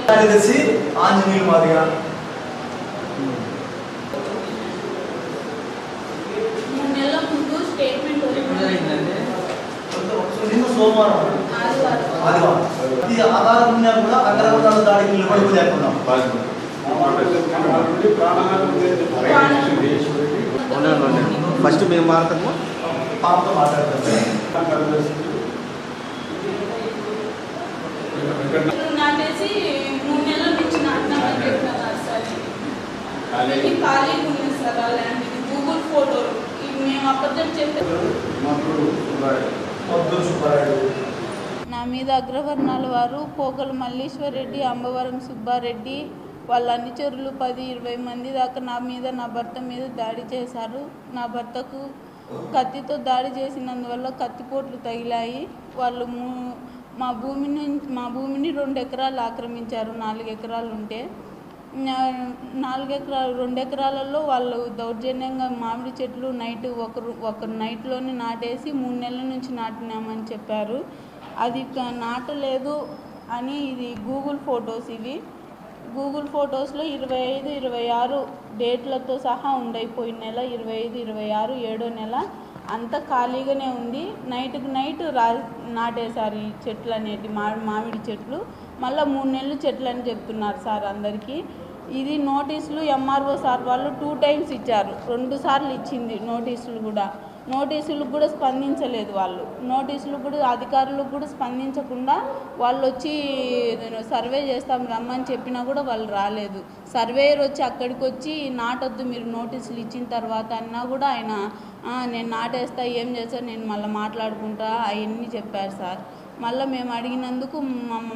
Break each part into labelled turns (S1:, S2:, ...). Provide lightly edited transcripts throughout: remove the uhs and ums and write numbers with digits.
S1: కార్యదర్శి ఆంజనేయులు మాదిగా సోమవారం ఆదివారం ఇది ఆధారం ఉన్నా కూడా అగ్రవర్ణాల దాడికి నిలబడుకోలేకున్నాం.
S2: ఫస్ట్ మేము మాట్లాడతాము
S1: పాపతో మాట్లాడతాము.
S3: నాటేసి 3 నెలల నుంచి నాటినామని చెప్తున్నారు సార్. ఇది ఖాళీ ఉంది సార్ అలాంటి గూగుల్ ఫోటోలు మేము అబద్ధం చెప్పారు. నా మీద అగ్రవర్ణాల వారు పోకల మల్లీశ్వర్ రెడ్డి, అంబవరం సుబ్బారెడ్డి వాళ్ళ అనుచరులు 10-20 మంది దాకా నా మీద, నా భర్త మీద దాడి చేశారు. నా భర్తకు కత్తితో దాడి చేసినందువల్ల కత్తిపోట్లు తగిలాయి. వాళ్ళు మా భూమిని 2 ఎకరాలు ఆక్రమించారు. 4 ఎకరాలు ఉంటే 2 ఎకరాలలో వాళ్ళు దౌర్జన్యంగా మామిడి చెట్లు ఒక నైట్లోనే నాటేసి 3 నెలల నుంచి నాటినామని చెప్పారు. అది నాటలేదు అని ఇది గూగుల్ ఫొటోస్. ఇవి గూగుల్ ఫొటోస్లో 25, 26 డేట్లతో సహా ఉండైపోయిన నెల 25, 26, 7వ నెల అంతా ఖాళీగానే ఉంది. నైట్కి నైట్ నాటేశారు ఈ చెట్లు అనేటి మామిడి చెట్లు. మళ్ళీ 3 నెలలు చెట్లు అని చెప్తున్నారు సార్ అందరికీ. ఇది నోటీసులు ఎంఆర్ఓ సార్ వాళ్ళు 2 టైమ్స్ ఇచ్చారు. 2 సార్లు ఇచ్చింది నోటీసులకు కూడా స్పందించలేదు వాళ్ళు. నోటీసులు కూడా అధికారులకు కూడా స్పందించకుండా వాళ్ళు వచ్చి సర్వే చేస్తాం రమ్మని చెప్పినా కూడా వాళ్ళు రాలేదు. సర్వేయర్ వచ్చి అక్కడికి వచ్చి నాటొద్దు మీరు నోటీసులు ఇచ్చిన తర్వాత అన్నా కూడా ఆయన నేను నాటేస్తా, ఏం చేస్తా, నేను మళ్ళీ మాట్లాడుకుంటా అవన్నీ చెప్పారు సార్. మళ్ళీ మేము అడిగినందుకు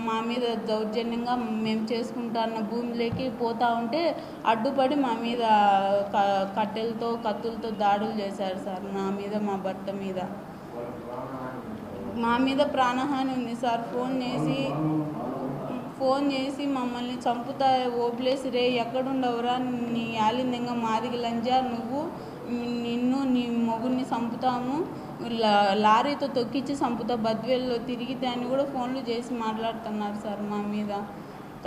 S3: మా మీద దౌర్జన్యంగా మేము చేసుకుంటా అన్న భూమిలోకి పోతూ ఉంటే అడ్డుపడి మా మీద కట్టెలతో కత్తులతో దాడులు చేశారు సార్. నా మీద, మా భర్త మీద. మా మీద ప్రాణహాని ఉంది సార్. ఫోన్ చేసి మమ్మల్ని చంపుతా ఓబ్లేసి రే ఎక్కడుండవురా నీ ఆలిందంగా మాదిగ లంజా నిన్ను నీ మొగుడిని చంపుతాము, లారీతో తొక్కించి చంపుతా, బద్వేల్లో తిరిగితే అని కూడా ఫోన్లు చేసి మాట్లాడుతున్నారు సార్. మా మీద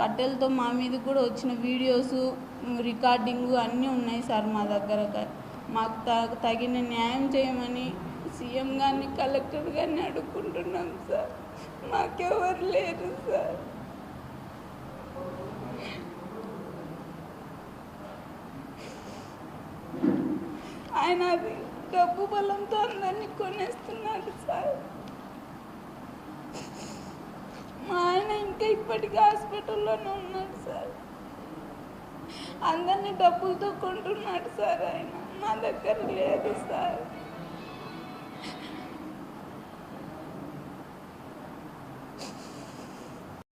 S3: కట్టెలతో మా మీద కూడా వచ్చిన వీడియోసు రికార్డింగు అన్నీ ఉన్నాయి సార్ మా దగ్గర. మాకు తగిన న్యాయం చేయమని సీఎం గారిని, కలెక్టర్ గారిని అడుక్కుంటున్నాం సార్. మాకెవరు లేరు సార్. ఆయన అది డబ్బు బలంతో అందరినీ కొనేస్తున్నాడు సార్. మా ఆయన ఇంకా ఇప్పటికీ హాస్పిటల్లోనే ఉన్నాడు సార్. అందరినీ డబ్బులతో కొంటున్నాడు సార్. ఆయన మా దగ్గర లేదు సార్.